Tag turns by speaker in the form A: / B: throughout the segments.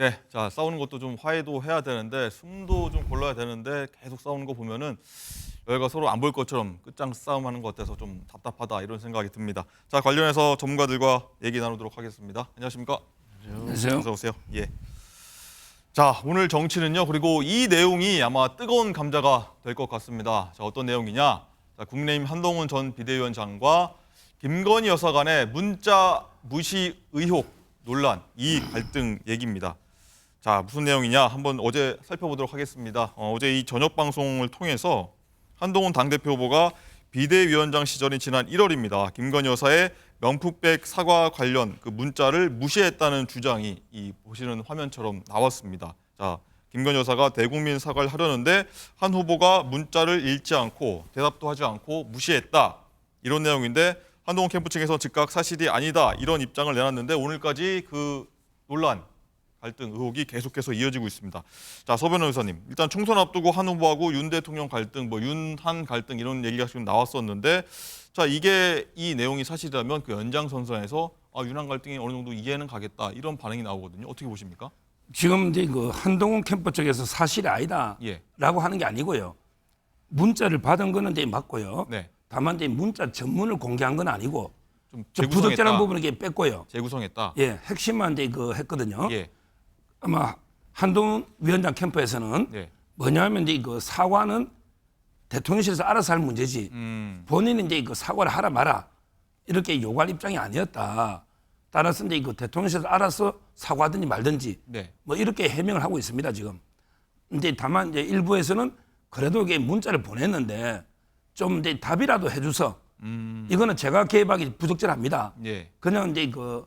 A: 네, 자 싸우는 것도 좀 화해도 해야 되는데 숨도 좀 골라야 되는데 계속 싸우는 거 보면은 여기가 서로 안 볼 것처럼 끝장 싸움하는 것 같아서 좀 답답하다 이런 생각이 듭니다. 자 관련해서 전문가들과 얘기 나누도록 하겠습니다. 안녕하십니까?
B: 안녕하세요.
A: 어서 오세요. 예. 자 오늘 정치는요. 그리고 이 내용이 아마 뜨거운 감자가 될 것 같습니다. 자 어떤 내용이냐? 자, 국민의힘 한동훈 전 비대위원장과 김건희 여사 간의 문자 무시 의혹 논란 이 갈등 얘기입니다. 자 무슨 내용이냐 한번 어제 살펴보도록 하겠습니다. 어제 이 저녁 방송을 통해서 한동훈 당대표 후보가 비대위원장 시절인 지난 1월입니다. 김건희 여사의 명품백 사과 관련 그 문자를 무시했다는 주장이 이 보시는 화면처럼 나왔습니다. 자 김건희 여사가 대국민 사과를 하려는데 한 후보가 문자를 읽지 않고 대답도 하지 않고 무시했다 이런 내용인데 한동훈 캠프 측에서 즉각 사실이 아니다 이런 입장을 내놨는데 오늘까지 그 논란 갈등 의혹이 계속해서 이어지고 있습니다. 자, 서 변호사님, 일단 총선 앞두고 한 후보하고 윤 대통령 갈등, 뭐 윤한 갈등 이런 얘기가 지금 나왔었는데, 자 이게 이 내용이 사실이라면 그 연장선상에서 윤한 갈등이 어느 정도 이해는 가겠다 이런 반응이 나오거든요. 어떻게 보십니까?
B: 지금 이제 그 한동훈 캠프 쪽에서 사실이 아니다라고
A: 예.
B: 하는 게 아니고요. 문자를 받은 거는 이제 맞고요.
A: 네.
B: 다만 이제 문자 전문을 공개한 건 아니고
A: 좀
B: 저
A: 재구성했다.
B: 부적절한 부분을 이렇게 뺐고요.
A: 재구성했다.
B: 예, 핵심만 이제 그 했거든요.
A: 예.
B: 아마 한동훈 위원장 캠프에서는
A: 네.
B: 뭐냐면 이제 그 사과는 대통령실에서 알아서 할 문제지. 본인이 이제 그 사과를 하라 마라 이렇게 요구할 입장이 아니었다. 따라서 이제 그 대통령실에서 알아서 사과하든지 말든지
A: 네.
B: 뭐 이렇게 해명을 하고 있습니다 지금. 이제 다만 이제 일부에서는 그래도 이게 문자를 보냈는데 좀 이제 답이라도 해줘서 이거는 제가 개입하기 부적절합니다.
A: 예.
B: 그냥 이제 그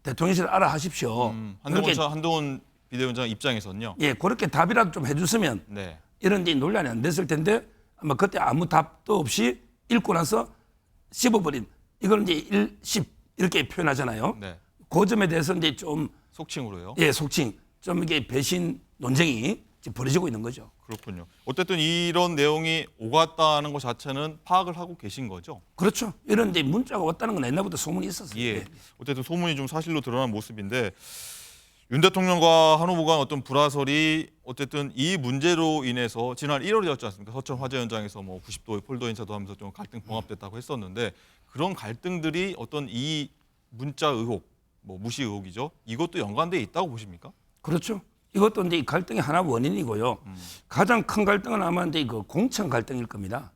B: 대통령실 알아 하십시오.
A: 한동훈 비대위원장 입장에서는요.
B: 예, 그렇게 답이라도 좀 해줬으면
A: 네.
B: 이런 이제 논란이 안 됐을 텐데 아마 그때 아무 답도 없이 읽고 나서 씹어버린 이걸 이제 1, 10 이렇게 표현하잖아요.
A: 네.
B: 그 점에 대해서 이제 좀
A: 속칭으로요.
B: 예, 속칭 좀 이게 배신 논쟁이 지금 벌어지고 있는 거죠.
A: 그렇군요. 어쨌든 이런 내용이 오갔다는 것 자체는 파악을 하고 계신 거죠?
B: 그렇죠. 이런 이제 문자가 왔다는 건 옛날부터 소문이 있었어요.
A: 예. 어쨌든 소문이 좀 사실로 드러난 모습인데 윤 대통령과 한 후보가 어떤 불화설이 어쨌든 이 문제로 인해서 지난 1월이었지 않습니까? 서천 화재 현장에서 뭐 90도의 폴더 인사도 하면서 좀 갈등 봉합됐다고 했었는데 그런 갈등들이 어떤 이 문자 의혹, 뭐 무시 의혹이죠. 이것도 연관돼 있다고 보십니까?
B: 그렇죠. 이것도 이제 갈등의 하나 원인이고요. 가장 큰 갈등은 아마 이제 그 공천 갈등일 겁니다.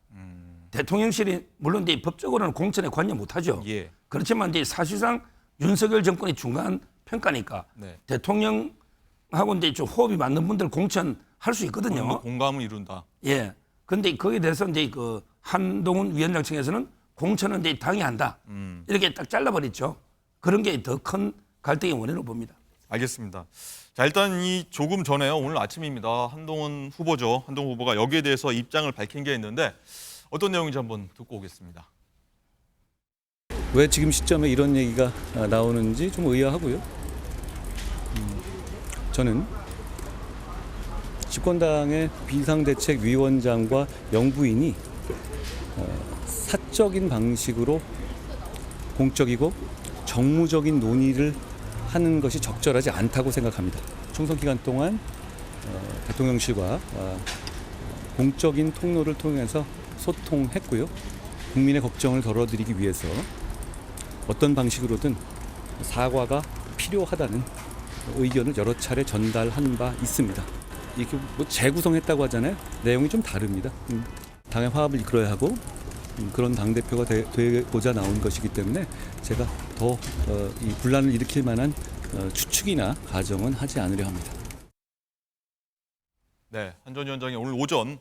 B: 대통령실이 물론 이제 법적으로는 공천에 관여 못하죠.
A: 예.
B: 그렇지만 이제 사실상 윤석열 정권의 중간 평가니까
A: 네.
B: 대통령하고 이제 좀 호흡이 맞는 분들 공천할 수 있거든요.
A: 공감을 이룬다.
B: 예. 근데 거기에 대해서 이제 그 한동훈 위원장 측에서는 공천은 이제 당이 한다. 이렇게 딱 잘라버렸죠. 그런 게 더 큰 갈등의 원인으로 봅니다.
A: 알겠습니다. 자 일단 이 조금 전에요. 오늘 아침입니다. 한동훈 후보죠. 한동훈 후보가 여기에 대해서 입장을 밝힌 게 있는데 어떤 내용인지 한번 듣고 오겠습니다.
C: 왜 지금 시점에 이런 얘기가 나오는지 좀 의아하고요. 저는 집권당의 비상대책위원장과 영부인이 사적인 방식으로 공적이고 정무적인 논의를 하는 것이 적절하지 않다고 생각합니다. 총선 기간 동안 대통령실과 공적인 통로를 통해서 소통했고요. 국민의 걱정을 덜어드리기 위해서 어떤 방식으로든 사과가 필요하다는 의견을 여러 차례 전달한 바 있습니다. 이렇게 뭐 재구성했다고 하잖아요. 내용이 좀 다릅니다. 당의 화합을 이끌어야 하고 그런 당대표가 되고자 나온 것이기 때문에 제가 더 이 분란을 일으킬 만한 추측이나 가정은 하지 않으려 합니다.
A: 네, 한 전 위원장의 오늘 오전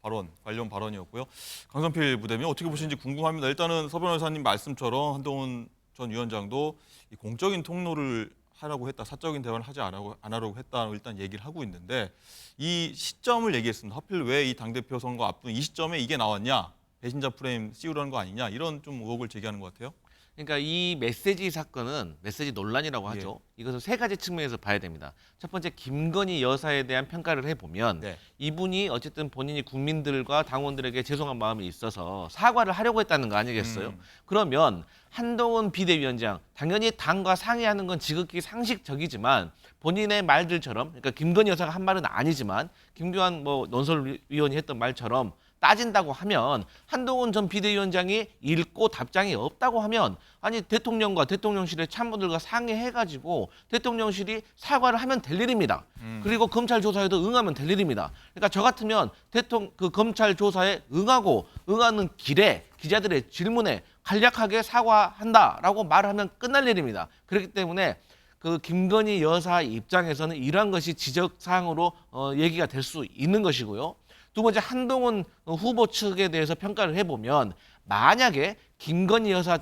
A: 발언, 관련 발언이었고요. 강선필 부대변인 어떻게 보시는지 궁금합니다. 일단은 서 변호사님 말씀처럼 한동훈 전 위원장도 이 공적인 통로를 하라고 했다, 사적인 대화를 하지 안 하려고 했다 일단 얘기를 하고 있는데 이 시점을 얘기했습니다. 하필 왜 이 당대표 선거 앞둔 이 시점에 이게 나왔냐, 배신자 프레임 씌우려는 거 아니냐 이런 좀 의혹을 제기하는 것 같아요.
D: 그러니까 이 메시지 사건은 메시지 논란이라고 하죠. 이것을 세 가지 측면에서 봐야 됩니다. 첫 번째 김건희 여사에 대한 평가를 해보면 이분이 어쨌든 본인이 국민들과 당원들에게 죄송한 마음이 있어서 사과를 하려고 했다는 거 아니겠어요? 그러면 한동훈 비대위원장 당연히 당과 상의하는 건 지극히 상식적이지만 본인의 말들처럼, 그러니까 김건희 여사가 한 말은 아니지만 김규환 뭐 논설위원이 했던 말처럼 따진다고 하면 한동훈 전 비대위원장이 읽고 답장이 없다고 하면 아니 대통령과 대통령실의 참모들과 상의해가지고 대통령실이 사과를 하면 될 일입니다. 그리고 검찰 조사에도 응하면 될 일입니다. 그러니까 저 같으면 그 검찰 조사에 응하는 길에 기자들의 질문에 간략하게 사과한다라고 말하면 끝날 일입니다. 그렇기 때문에 그 김건희 여사 입장에서는 이러한 것이 지적 사항으로 얘기가 될 수 있는 것이고요. 두 번째, 한동훈 후보 측에 대해서 평가를 해보면 만약에 김건희 여사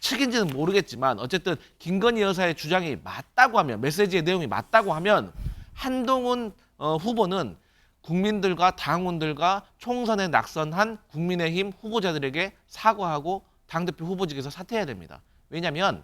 D: 측인지는 모르겠지만 어쨌든 김건희 여사의 주장이 맞다고 하면, 메시지의 내용이 맞다고 하면 한동훈 후보는 국민들과 당원들과 총선에 낙선한 국민의힘 후보자들에게 사과하고 당대표 후보직에서 사퇴해야 됩니다. 왜냐하면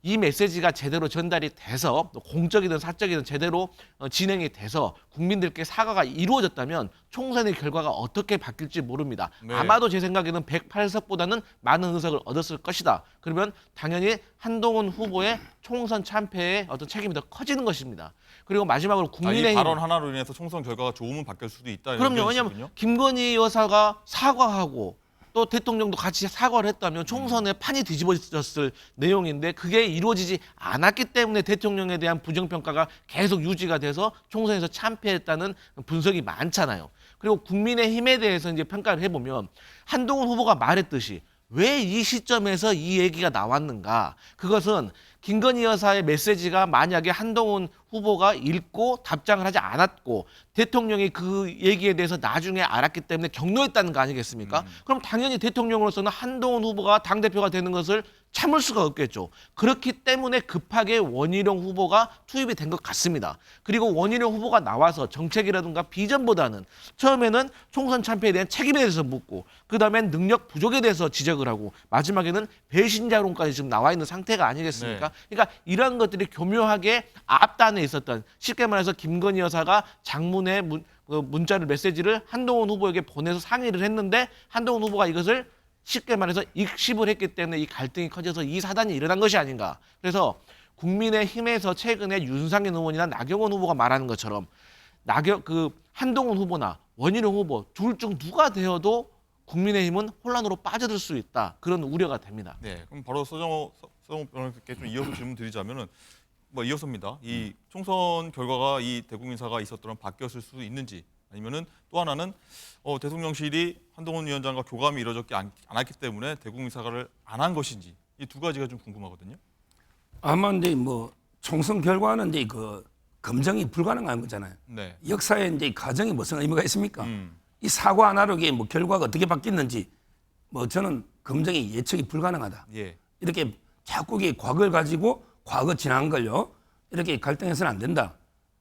D: 이 메시지가 제대로 전달이 돼서 공적이든 사적이든 제대로 진행이 돼서 국민들께 사과가 이루어졌다면 총선의 결과가 어떻게 바뀔지 모릅니다.
A: 네.
D: 아마도 제 생각에는 108석보다는 많은 의석을 얻었을 것이다. 그러면 당연히 한동훈 후보의 총선 참패의 어떤 책임이 더 커지는 것입니다. 그리고 마지막으로
A: 이
D: 국민의힘
A: 발언 하나로 인해서 총선 결과가 좋으면 바뀔 수도 있다. 이런
D: 그럼요.
A: 의견이시군요.
D: 왜냐하면 김건희 여사가 사과하고 또 대통령도 같이 사과를 했다면 총선에 판이 뒤집어졌을 내용인데 그게 이루어지지 않았기 때문에 대통령에 대한 부정평가가 계속 유지가 돼서 총선에서 참패했다는 분석이 많잖아요. 그리고 국민의힘에 대해서 이제 평가를 해보면 한동훈 후보가 말했듯이 왜 이 시점에서 이 얘기가 나왔는가? 그것은 김건희 여사의 메시지가 만약에 한동훈 후보가 읽고 답장을 하지 않았고 대통령이 그 얘기에 대해서 나중에 알았기 때문에 격려했다는 거 아니겠습니까? 그럼 당연히 대통령으로서는 한동훈 후보가 당대표가 되는 것을 참을 수가 없겠죠. 그렇기 때문에 급하게 원희룡 후보가 투입이 된 것 같습니다. 그리고 원희룡 후보가 나와서 정책이라든가 비전보다는 처음에는 총선 참패에 대한 책임에 대해서 묻고 그다음엔 능력 부족에 대해서 지적을 하고 마지막에는 배신자론까지 지금 나와 있는 상태가 아니겠습니까? 그러니까 이러한 것들이 교묘하게 앞단에 있었던, 쉽게 말해서 김건희 여사가 장문의 문자를, 메시지를 한동훈 후보에게 보내서 상의를 했는데 한동훈 후보가 이것을 쉽게 말해서 익십을 했기 때문에 이 갈등이 커져서 이 사단이 일어난 것이 아닌가. 그래서 국민의힘에서 최근에 윤상현 의원이나 나경원 후보가 말하는 것처럼 한동훈 후보나 원희룡 후보 둘 중 누가 되어도 국민의힘은 혼란으로 빠져들 수 있다. 그런 우려가 됩니다.
A: 네, 그럼 바로 서정호 변호사께 좀 이어서 질문 드리자면은 이어서입니다. 이 총선 결과가 이 대국민사가 있었더라면 바뀌었을 수도 있는지, 아니면은 또 하나는 대통령실이 한동훈 위원장과 교감이 이루어졌지 않았기 때문에 대국민사과를 안 한 것인지, 이 두 가지가 좀 궁금하거든요.
B: 아마 이제 뭐 총선 결과는 이제 그 검증이 불가능한 거잖아요.
A: 네.
B: 역사에 이제 가정이 무슨 의미가 있습니까? 이 사과 하나로 뭐 결과가 어떻게 바뀌었는지 뭐 저는 검증이 예측이 불가능하다.
A: 예.
B: 이렇게 자꾸 이게 과거를 가지고 과거 지난 걸요 이렇게 갈등해서는 안 된다.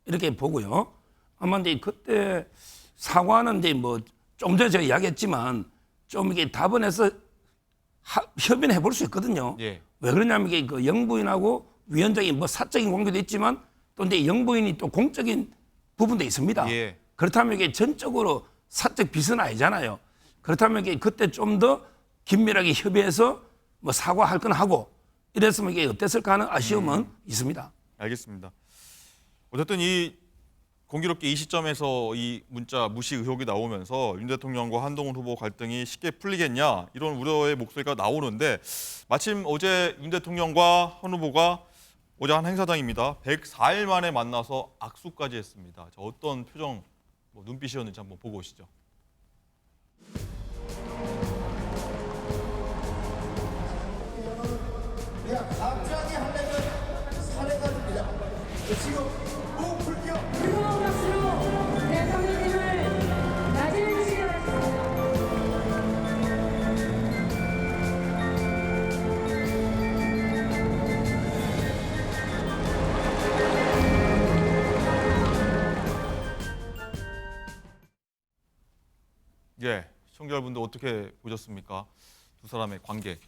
B: 이렇게 보고요. 아마 이제 그때 사과는 이제 뭐 좀 전에 제가 이야기했지만 좀 이게 답변해서 협의는 해볼 수 있거든요.
A: 예.
B: 왜 그러냐면 이게 그 영부인하고 위원장이 뭐 사적인 관계도 있지만 또 이제 영부인이 또 공적인 부분도 있습니다.
A: 예.
B: 그렇다면 이게 전적으로 사적 빚은 아니잖아요. 그렇다면 이게 그때 좀 더 긴밀하게 협의해서 뭐 사과할 건 하고 이랬으면 이게 어땠을까 하는 아쉬움은 있습니다.
A: 알겠습니다. 어쨌든 이 공교롭게 이 시점에서 이 문자 무시 의혹이 나오면서 윤 대통령과 한동훈 후보 갈등이 쉽게 풀리겠냐, 이런 우려의 목소리가 나오는데, 마침 어제 윤 대통령과 한 후보가 어제 한 행사장입니다. 104일 만에 만나서 악수까지 했습니다. 자, 어떤 표정, 눈빛이었는지 한번 보고 오시죠.
E: 갑자기 하려면 사례가 됩니다. 지금 목 불켜.
F: 뜨거운 박수로 대통령님을 맞이해주시기 바랍니다.
A: 예, 시청자 여러분들 어떻게 보셨습니까? 두 사람의 관계.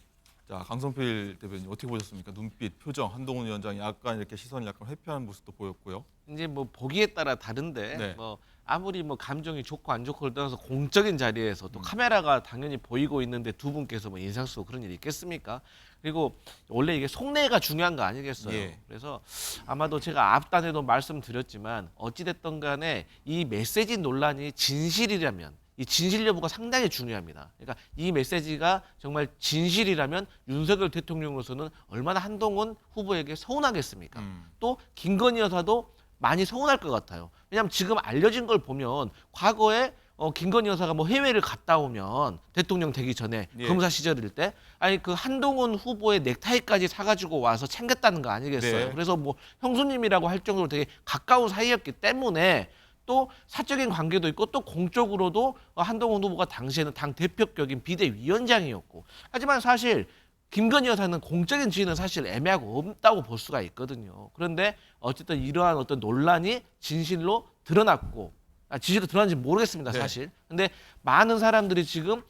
A: 자, 강성필 대변인 어떻게 보셨습니까? 눈빛, 표정, 한동훈 위원장이 약간 이렇게 시선을 약간 회피하는 모습도 보였고요.
D: 이제 뭐 보기에 따라 다른데
A: 네.
D: 뭐 아무리 뭐 감정이 좋고 안 좋고를 떠나서 공적인 자리에서 또 카메라가 당연히 보이고 있는데 두 분께서 뭐 인상 쓰고 그런 일이 있겠습니까? 그리고 원래 이게 속내가 중요한 거 아니겠어요?
A: 예.
D: 그래서 아마도 제가 앞단에도 말씀드렸지만 어찌됐든 간에 이 메시지 논란이 진실이라면 이 진실 여부가 상당히 중요합니다. 그러니까 이 메시지가 정말 진실이라면 윤석열 대통령으로서는 얼마나 한동훈 후보에게 서운하겠습니까? 또 김건희 여사도 많이 서운할 것 같아요. 왜냐하면 지금 알려진 걸 보면 과거에 김건희 여사가 뭐 해외를 갔다 오면 대통령 되기 전에
A: 예.
D: 검사 시절일 때 아니 그 한동훈 후보의 넥타이까지 사가지고 와서 챙겼다는 거 아니겠어요?
A: 네.
D: 그래서 뭐 형수님이라고 할 정도로 되게 가까운 사이였기 때문에 또 사적인 관계도 있고 또 공적으로도 한동훈 후보가 당시에는 당 대표격인 비대위원장이었고 하지만 사실 김건희 여사는 공적인 지위는 사실 애매하고 없다고 볼 수가 있거든요. 그런데 어쨌든 이러한 어떤 논란이 진실로 드러났고 진실로 드러난지 모르겠습니다,
A: 네.
D: 사실. 근데 많은 사람들이 지금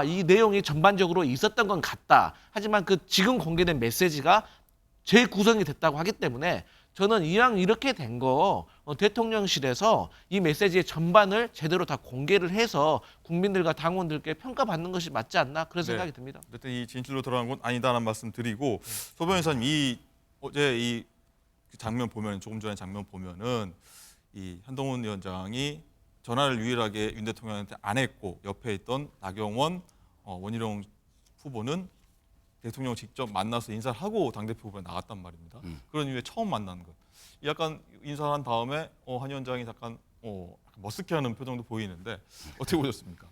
D: 이 내용이 전반적으로 있었던 건 같다. 하지만 그 지금 공개된 메시지가 재구성이 됐다고 하기 때문에 저는 이왕 이렇게 된 거 대통령실에서 이 메시지의 전반을 제대로 다 공개를 해서 국민들과 당원들께 평가받는 것이 맞지 않나 그런
A: 네.
D: 생각이 듭니다.
A: 어쨌든 이 진실로 드러난 건 아니다라는 말씀 드리고 소 변호사님 이 어제 이 장면 보면 조금 전에 장면 보면은 이 한동훈 위원장이 전화를 유일하게 윤 대통령한테 안 했고 옆에 있던 나경원 원희룡 후보는 대통령 직접 만나서 인사를 하고 당대표 후보에 나갔단 말입니다. 그런 이후에 처음 만난 것. 약간 인사를 한 다음에 한 위원장이 약간 머쓱해하는 표정도 보이는데 어떻게 보셨습니까?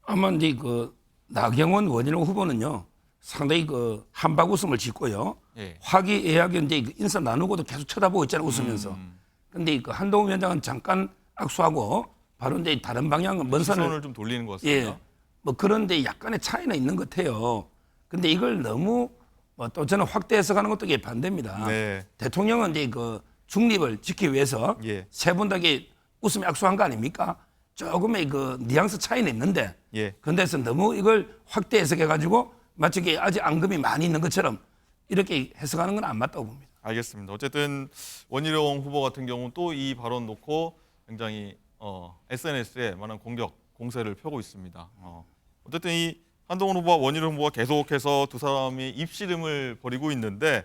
B: 아마 이제 그 나경원 원희룡 후보는요 상당히 그 한박 웃음을 짓고요
A: 예.
B: 화기애애하게 이제 그 인사 나누고도 계속 쳐다보고 있잖아요 웃으면서. 근데 그 한동훈 위원장은 잠깐 악수하고 바로 이제 다른 방향 먼 산을
A: 시선을 좀 돌리는 것 같습니다.
B: 예, 뭐 그런데 약간의 차이는 있는 것 같아요. 근데 이걸 너무 또 저는 확대 해석하는 것도 이게 반대입니다.
A: 네.
B: 대통령은 이제 그 중립을 지키기 위해서
A: 예.
B: 세 분 다 웃으며 악수한 거 아닙니까? 조금의 그 뉘앙스 차이는 있는데
A: 예.
B: 그런데서 너무 이걸 확대 해석해가지고 마치 이게 아직 앙금이 많이 있는 것처럼 이렇게 해석하는 건 안 맞다고 봅니다.
A: 알겠습니다. 어쨌든 원희룡 후보 같은 경우는 또 이 발언 놓고 굉장히 SNS에 많은 공세를 펴고 있습니다. 어쨌든 이 한동훈 후보와 원희룡 후보가 계속해서 두 사람이 입씨름을 벌이고 있는데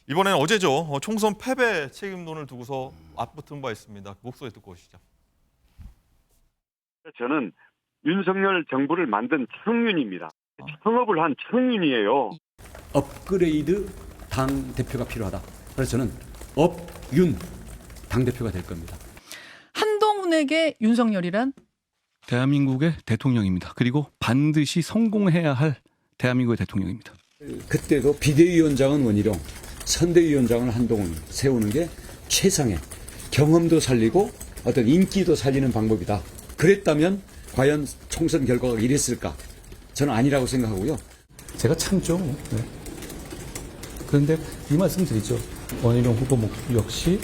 A: 이번에는 어제죠. 총선 패배 책임론을 두고서 맞붙은 바 있습니다. 그 목소리 듣고 오시죠.
G: 저는 윤석열 정부를 만든 청윤입니다. 창업을 한 청윤이에요.
C: 업그레이드 당 대표가 필요하다. 그래서 저는 업윤 당 대표가 될 겁니다.
H: 한동훈에게 윤석열이란?
C: 대한민국의 대통령입니다. 그리고 반드시 성공해야 할 대한민국의 대통령입니다. 그때도 비대위원장은 원희룡, 선대위원장은 한동훈 세우는 게 최상의 경험도 살리고 어떤 인기도 살리는 방법이다. 그랬다면 과연 총선 결과가 이랬을까? 저는 아니라고 생각하고요. 제가 참죠. 네. 그런데 이 말씀 드리죠. 원희룡 후보 역시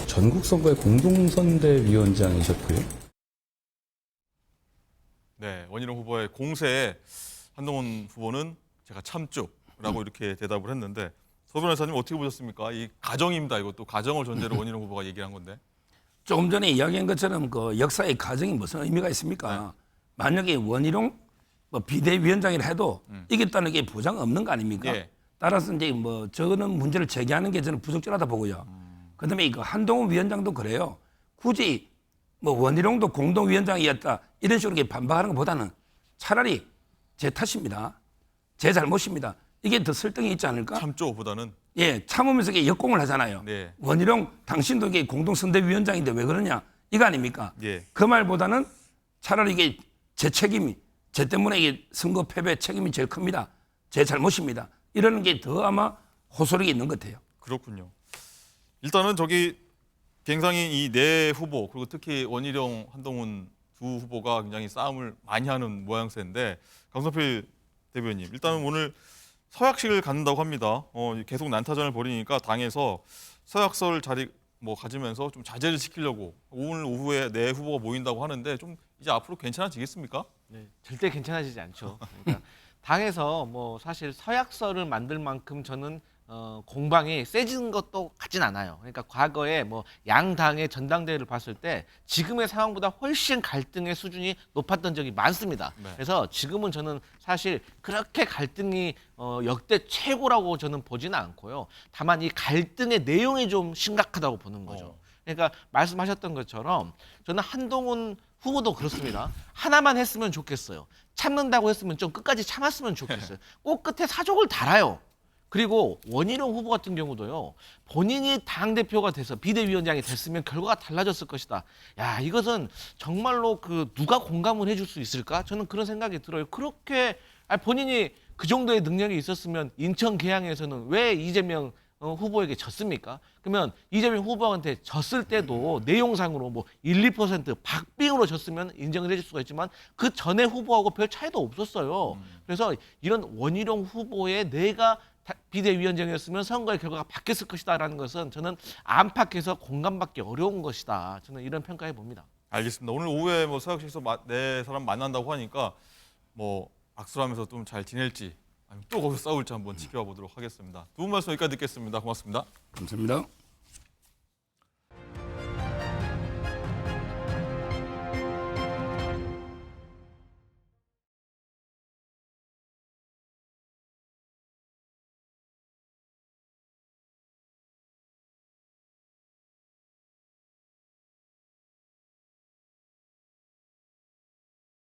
C: 전국 선거의 공동선대위원장이셨고요.
A: 네, 원희룡 후보의 공세에 한동훈 후보는 제가 참죠라고 이렇게 대답을 했는데 서 변호사님 어떻게 보셨습니까? 이 가정입니다. 이것도 가정을 전제로 원희룡 후보가 얘기한 건데.
B: 조금 전에 이야기한 것처럼 그 역사의 가정이 무슨 의미가 있습니까? 만약에 원희룡 비대위원장이라 해도 이겼다는 게 보장 없는 거 아닙니까?
A: 예.
B: 따라서 이제 뭐 저는 문제를 제기하는 게 저는 부적절하다 보고요. 그다음에 그 한동훈 위원장도 그래요. 굳이 뭐 원희룡도 공동위원장이었다 이런 식으로 이렇게 반박하는 것보다는 차라리 제 탓입니다. 제 잘못입니다. 이게 더 설득이 있지 않을까?
A: 참죠보다는
B: 예, 참으면서 이게 역공을 하잖아요.
A: 네.
B: 원희룡 당신도 이게 공동선대위원장인데 왜 그러냐 이거 아닙니까?
A: 예.
B: 그 말보다는 차라리 이게 제 책임이 제 때문에 이게 선거 패배 책임이 제일 큽니다. 제 잘못입니다. 이러는 게 더 아마 호소력이 있는 것 같아요.
A: 그렇군요. 일단은 저기 굉장히 이 네 후보 그리고 특히 원희룡, 한동훈 두 후보가 굉장히 싸움을 많이 하는 모양새인데 강성필 대변인 일단은 오늘 서약식을 갖는다고 합니다. 계속 난타전을 벌이니까 당에서 서약설 자리 가지면서 좀 자제를 시키려고 오늘 오후에 네 후보가 모인다고 하는데 좀 이제 앞으로 괜찮아지겠습니까?
D: 네, 절대 괜찮아지지 않죠. 그러니까 당에서 뭐 사실 서약서를 만들 만큼 저는 공방이 세진 것도 같진 않아요. 그러니까 과거에 뭐 양당의 전당대회를 봤을 때 지금의 상황보다 훨씬 갈등의 수준이 높았던 적이 많습니다.
A: 네.
D: 그래서 지금은 저는 사실 그렇게 갈등이 역대 최고라고 저는 보지는 않고요. 다만 이 갈등의 내용이 좀 심각하다고 보는 거죠. 그러니까 말씀하셨던 것처럼 저는 한동훈 후보도 그렇습니다. 하나만 했으면 좋겠어요. 참는다고 했으면 좀 끝까지 참았으면 좋겠어요. 꼭 끝에 사족을 달아요. 그리고 원희룡 후보 같은 경우도요. 본인이 당대표가 돼서 비대위원장이 됐으면 결과가 달라졌을 것이다. 야, 이것은 정말로 누가 공감을 해줄 수 있을까? 저는 그런 생각이 들어요. 그렇게 본인이 그 정도의 능력이 있었으면 인천 계양에서는 왜 이재명 후보에게 졌습니까? 그러면 이재명 후보한테 졌을 때도 내용상으로 뭐 1, 2% 박빙으로 졌으면 인정을 해줄 수가 있지만 그 전에 후보하고 별 차이도 없었어요. 그래서 이런 원희룡 후보의 내가 비대위원장이었으면 선거의 결과가 바뀌었을 것이다라는 것은 저는 안팎에서 공감받기 어려운 것이다. 저는 이런 평가해 봅니다.
A: 알겠습니다. 오늘 오후에 뭐 서학식에서 네 사람 만난다고 하니까 뭐 악수를 하면서 좀 잘 지낼지 아니면 또 거기서 싸울지 한번 지켜보도록 하겠습니다. 두 분 말씀 여기까지 듣겠습니다. 고맙습니다.
B: 감사합니다.